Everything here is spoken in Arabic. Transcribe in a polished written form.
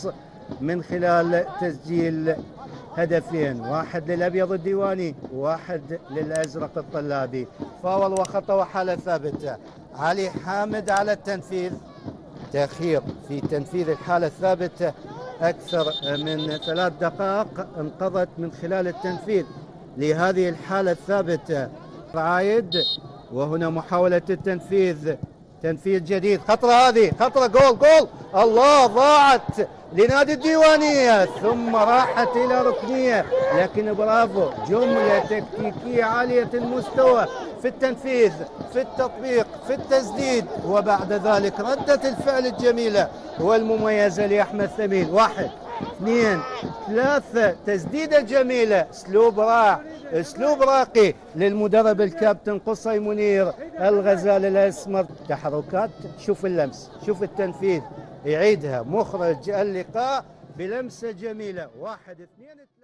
النص من خلال تسجيل هدفين، واحد للأبيض الديواني وواحد للأزرق الطلابي. فاول وخطأ وحالة ثابتة. علي حامد على التنفيذ، تأخير في تنفيذ الحالة الثابتة أكثر من 3 دقائق انقضت من خلال التنفيذ لهذه الحالة الثابتة. عايد، وهنا محاولة التنفيذ، تنفيذ جديد. خطرة، هذه خطرة، جول الله، ضاعت لنادي الديوانية ثم راحت إلى ركنية، لكن برافو، جملة تكتيكية عالية المستوى في التنفيذ، في التطبيق، في التسديد، وبعد ذلك ردة الفعل الجميلة والمميزة لأحمد ثمين. 1 2 3، تسديدة جميلة، اسلوب رائع، اسلوب راقي للمدرب الكابتن قصي منير الغزال الاسمر. تحركات، شوف اللمس، شوف التنفيذ، يعيدها مخرج اللقاء بلمسة جميلة. 1 2 3.